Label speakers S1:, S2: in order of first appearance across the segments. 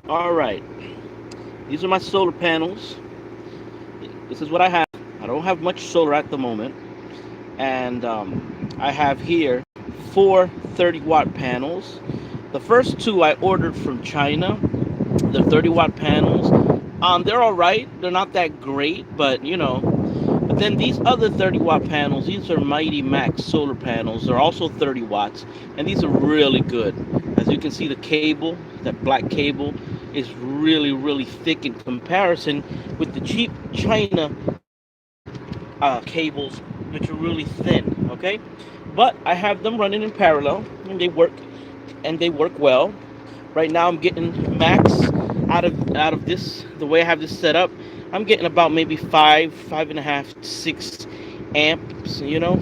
S1: All right, these are my solar panels. This is what I have. I don't have much solar at the moment, and I have here four 30-watt panels. The first two I ordered from China. The 30-watt panels. They're all right. They're not that great, but you know. But then these other 30-watt panels, these are Mighty Max solar panels. They're also 30 watts, and these are really good. As you can see, the cable, that black cable, is really, really thick in comparison with the cheap China cables, which are really thin. Okay, but I have them running in parallel, and they work well. Right now, I'm getting max out of this. The way I have this set up, I'm getting about maybe 5.5, 6 amps,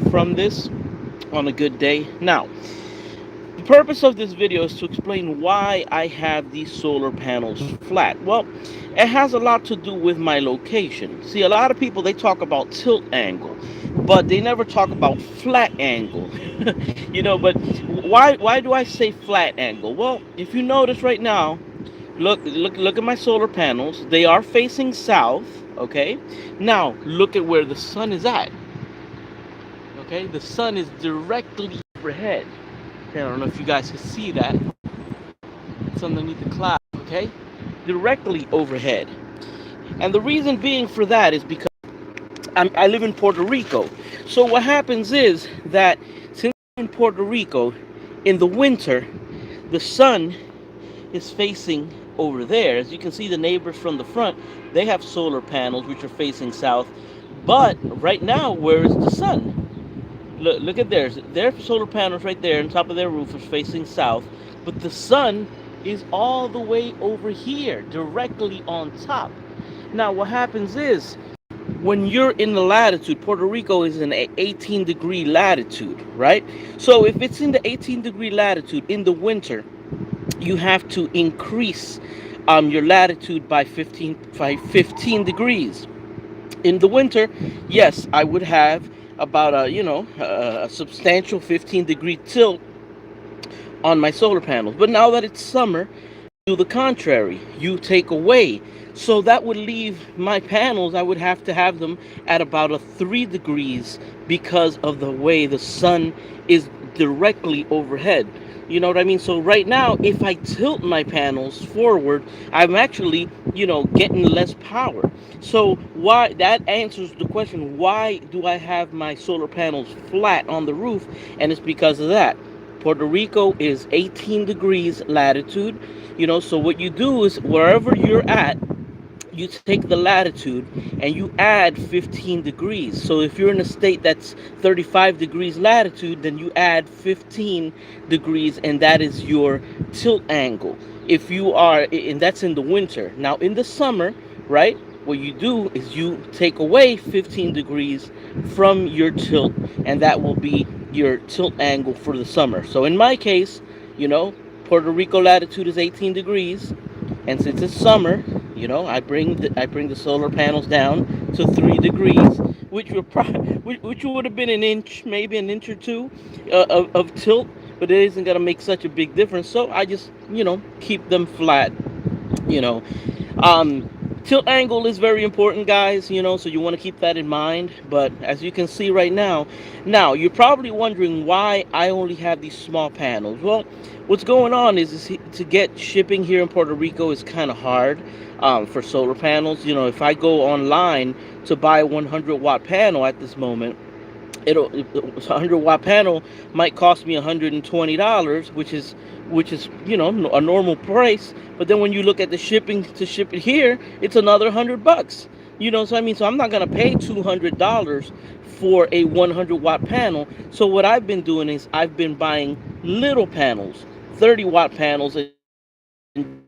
S1: from this on a good day. Now, the purpose of this video is to explain why I have these solar panels flat. Well, it has a lot to do with my location. See, a lot of people, they talk about tilt angle, but they never talk about flat angle. But why do I say flat angle? Well, if you notice right now, look at my solar panels. They are facing south, okay? Now, look at where the sun is at. Okay? The sun is directly overhead. Okay, I don't know if you guys can see that. It's underneath the cloud, okay? Directly overhead. And the reason being for that is because I live in Puerto Rico. So what happens is that since I'm in Puerto Rico, in the winter, the sun is facing over there. As you can see, the neighbors from the front, they have solar panels which are facing south. But right now, where is the sun? Look at theirs. Their solar panels right there on top of their roof is facing south, but the sun is all the way over here, directly on top. Now, what happens is when you're in the latitude, Puerto Rico is in an 18-degree latitude, right? So if it's in the 18-degree latitude in the winter, you have to increase your latitude by 15 degrees. In the winter, yes, I would have about a substantial 15-degree tilt on my solar panels. But now that it's summer, do the contrary. You take away. So that would leave my panels, I would have to have them at about a 3 degrees because of the way the sun is directly overhead. You know what I mean? So right now, if I tilt my panels forward, I'm actually, getting less power. So why that answers the question, why do I have my solar panels flat on the roof? And it's because of that. Puerto Rico is 18 degrees latitude. So what you do is wherever you're at, you take the latitude and you add 15 degrees. So if you're in a state that's 35 degrees latitude, then you add 15 degrees, and that is your tilt angle. If you are, and that's in the winter. Now in the summer, right? What you do is you take away 15 degrees from your tilt, and that will be your tilt angle for the summer. So in my case, Puerto Rico latitude is 18 degrees, and since it's summer, I bring the solar panels down to 3 degrees, which would have been an inch, maybe an inch or two of tilt, but it isn't gonna make such a big difference. So I just keep them flat. You know, um, Tilt angle is very important, guys. So you want to keep that in mind. But as you can see right now you're probably wondering why I only have these small panels. Well, what's going on is to get shipping here in Puerto Rico is kind of hard for solar panels. If I go online to buy a 100-watt panel at this moment, a 100-watt panel might cost me $120, which is a normal price. But then when you look at the shipping to ship it here, it's another $100. So I'm not gonna pay $200 for a 100-watt panel. So what I've been doing is I've been buying little panels, 30-watt panels, and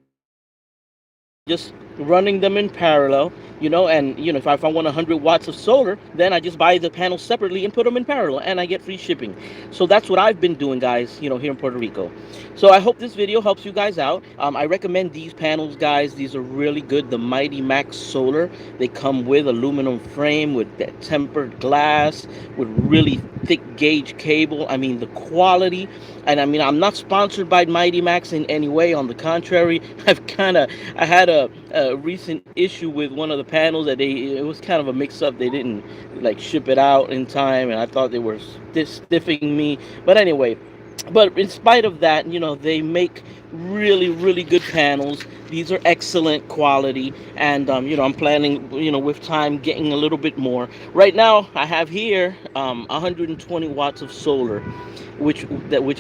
S1: just running them in parallel, and if I want 100 watts of solar, then I just buy the panels separately and put them in parallel, and I get free shipping. So that's what I've been doing, guys, here in Puerto Rico. So I hope this video helps you guys out. I recommend these panels, guys. These are really good. The Mighty Max Solar. They come with aluminum frame with that tempered glass, with really thick gauge cable. I mean, the quality. And I mean, I'm not sponsored by Mighty Max in any way. On the contrary, I had a recent issue with one of the panels that it was kind of a mix up. They didn't like ship it out in time, and I thought they were stiffing me. But anyway, but in spite of that, they make really, really good panels. These are excellent quality, and I'm planning, with time, getting a little bit more. Right now, I have here 120 watts of solar, which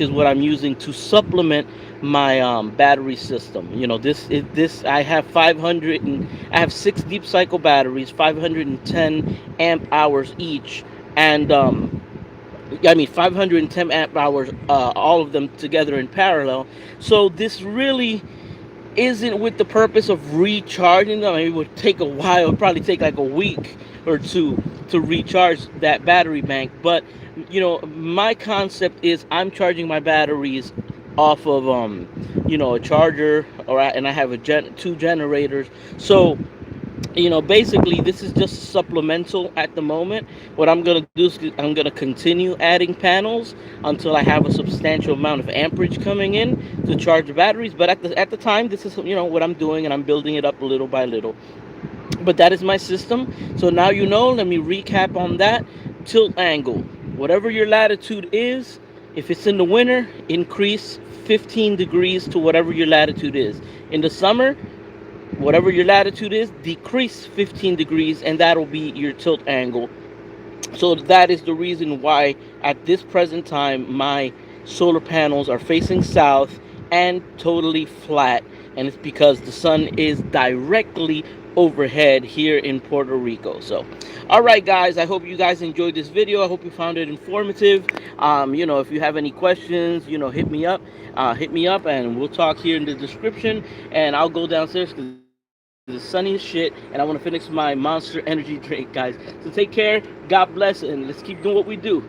S1: is what I'm using to supplement my battery system. This I have 500, and I have 6 deep cycle batteries, 510 amp hours each, and I mean 510 amp hours, all of them together in parallel. So this really isn't with the purpose of recharging them. I mean, it would take a while. It would probably take like a week or two to recharge that battery bank. But my concept is I'm charging my batteries off of a charger, and I have two generators. So basically this is just supplemental at the moment. What I'm going to do is I'm going to continue adding panels until I have a substantial amount of amperage coming in to charge the batteries. But at the time, this is what I'm doing, and I'm building it up little by little. But that is my system. So now let me recap on that. Tilt angle, whatever your latitude is, if it's in the winter, increase 15 degrees to whatever your latitude is. In the summer, whatever your latitude is, decrease 15 degrees, and that'll be your tilt angle. So that is the reason why at this present time my solar panels are facing south and totally flat, and it's because the sun is directly overhead here in Puerto Rico. So all right, guys, I hope you guys enjoyed this video. I hope you found it informative. If you have any questions, hit me up and we'll talk here in the description. And I'll go downstairs because it's sunny as shit, and I want to finish my Monster Energy drink, guys. So take care, God bless, and let's keep doing what we do.